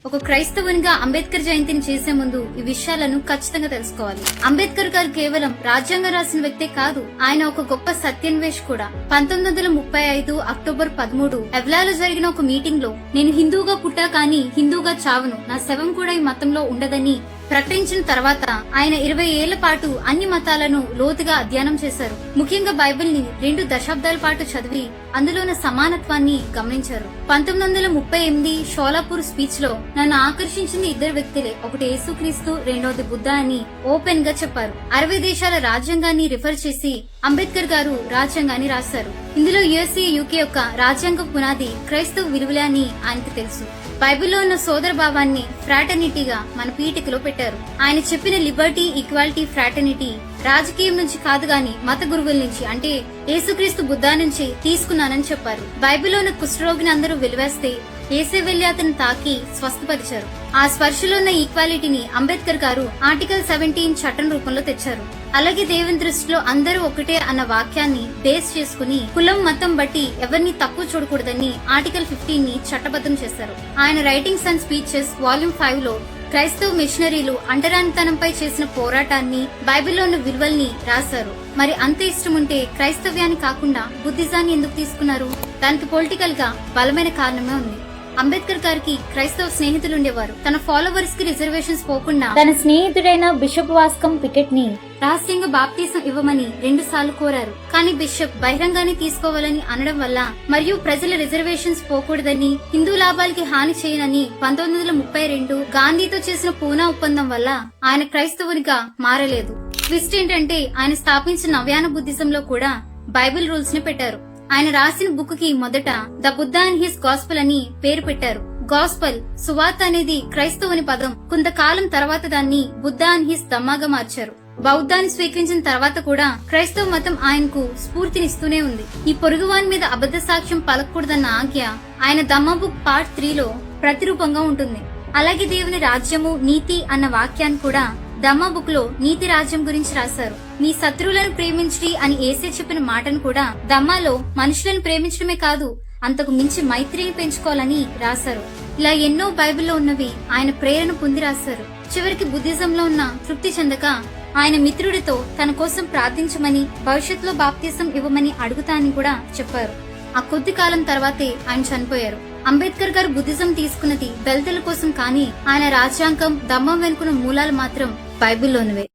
ఒక క్రైస్తవునిగా అంబేద్కర్ జయంతిని చేసే ముందు ఈ విషయాలను ఖచ్చితంగా తెలుసుకోవాలి. అంబేద్కర్ గారు కేవలం రాజ్యాంగం రాసిన వ్యక్తే కాదు, ఆయన ఒక గొప్ప సత్యాన్వేషి కూడా. 1935 అక్టోబర్ 13 ఎవ్లాలో జరిగిన ఒక మీటింగ్ లో, నేను హిందూగా పుట్టా కానీ హిందూగా చావను, నా శవం కూడా ఈ మతంలో ఉండదని ప్రకటించిన తర్వాత ఆయన 20 ఏళ్ల పాటు అన్ని మతాలను లోతుగా అధ్యయనం చేశారు. ముఖ్యంగా బైబిల్ ని 2 దశాబ్దాల పాటు చదివి అందులో ఉన్న సమానత్వాన్ని గమనించారు. 1938 షోలాపూర్ స్పీచ్ లో నన్ను ఆకర్షించింది 2 వ్యక్తులే, ఒకటి యేసుక్రీస్తు, రెండోది బుద్ధ అని ఓపెన్ గా చెప్పారు. 60 దేశాల రాజ్యాంగాన్ని రిఫర్ చేసి అంబేద్కర్ గారు రాజ్యాంగాన్ని రాశారు. ఇందులో యుఎస్ఏ, యూకే యొక్క రాజ్యాంగ పునాది క్రైస్తవ విలువలే అని ఆయనకు తెలుసు. బైబిల్లో ఉన్న సోదర భావాన్ని ఫ్రాటర్నిటీగా మన పీఠికలో పెట్టారు. ఆయన చెప్పిన లిబర్టీ, ఈక్వాలిటీ, ఫ్రాటర్నిటీ రాజకీయం నుంచి కాదు గాని మత గురువుల నుంచి, అంటే యేసుక్రీస్తు, బుద్ధ నుంచి తీసుకున్నానని చెప్పారు. బైబిల్లో ఉన్న కుష్ఠరోగిని అందరూ వెలివేస్తే యేసే వెళ్లి అతను తాకి స్వస్థపరిచారు. ఆ స్పర్శలో ఉన్న ఈక్వాలిటీని అంబేద్కర్ గారు ఆర్టికల్ 17 చట్టం రూపంలో తెచ్చారు. అలాగే దేవుని దృష్టిలో అందరూ ఒకటే అన్న వాక్యాన్ని బేస్ చేసుకుని కులం, మతం బట్టి ఎవరిని తక్కువ చూడకూడదని ఆర్టికల్ 15 ని చట్టబద్ధం చేశారు. ఆయన రైటింగ్స్ అండ్ స్పీచెస్ వాల్యూమ్ 5 లో క్రైస్తవ మిషనరీలు అంటరానితనంపై చేసిన పోరాటాన్ని, బైబిల్లో ఉన్న విలువల్ని రాశారు. మరి అంత ఇష్టం ఉంటే క్రైస్తవ్యాన్ని కాకుండా బుద్ధిజాన్ని ఎందుకు తీసుకున్నారు? దానికి పొలిటికల్ గా బలమైన కారణమే ఉంది. అంబేద్కర్ గారికి క్రైస్తవ స్నేహితులు ఉండేవారు. తన ఫాలోవర్స్ కి రిజర్వేషన్స్ పోకుండా తన స్నేహితుడైన బిషప్ వాస్కం పికెట్ ని రహస్యంగా బాప్తీసం ఇవ్వమని 2 సార్లు కోరారు. కానీ బిషప్ బహిరంగానే తీసుకోవాలని అనడం వల్ల, మరియు ప్రజల రిజర్వేషన్స్ పోకూడదని, హిందూ లాభాలకి హాని చేయనని 1932 గాంధీతో చేసిన పూనా ఒప్పందం వల్ల ఆయన క్రైస్తవునిగా మారలేదు. ట్విస్ట్ ఏంటంటే ఆయన స్థాపించిన నవ్యాన బుద్ధిజంలో కూడా బైబిల్ రూల్స్ ని పెట్టారు. ఆయన రాసిన బుక్ కి మొదట the Buddha and his gospel అని పేరు పెట్టారు. గాస్పల్, సువార్త అనేది క్రైస్తవుని పదం. కొంతకాలం తర్వాత దాన్ని బుద్ధ అండ్ హిస్ ధమ్మాగా మార్చారు. బౌద్ధాన్ని స్వీకరించిన తర్వాత కూడా క్రైస్తవ మతం ఆయనకు స్ఫూర్తినిస్తూనే ఉంది. ఈ పొరుగువాని మీద అబద్ధ సాక్ష్యం పలకూడదన్న ఆజ్ఞ ఆయన ధమ్మ బుక్ పార్ట్ 3 లో ప్రతిరూపంగా ఉంటుంది. అలాగే దేవుని రాజ్యము, నీతి అన్న వాక్యాన్ని కూడా ధమ్మ బుక్ లో నీతి రాజ్యం గురించి రాశారు. నీ శత్రువులను ప్రేమించి అని యేసే చెప్పిన మాటను కూడా ధమ్మాలో మనుషులను ప్రేమించడమే కాదు, అంతకు మించి మైత్రిని పెంచుకోవాలని రాశారు. ఇలా ఎన్నో బైబిల్లో ఉన్నవి ఆయన ప్రేరణ పొంది రాశారు. చివరికి బుద్ధిజంలో ఉన్న తృప్తి చెందక ఆయన మిత్రుడితో తన కోసం ప్రార్థించమని, భవిష్యత్తులో బాప్తీసం ఇవ్వమని అడుగుతానని కూడా చెప్పారు. ఆ కొద్ది కాలం తర్వాతే ఆయన చనిపోయారు. అంబేద్కర్ గారు బుద్ధిజం తీసుకున్నది దళితుల కోసం, కానీ ఆయన రాజ్యాంగం, ధమ్మం వెనుకున్న మూలాలు మాత్రం బైబిల్లోనివే.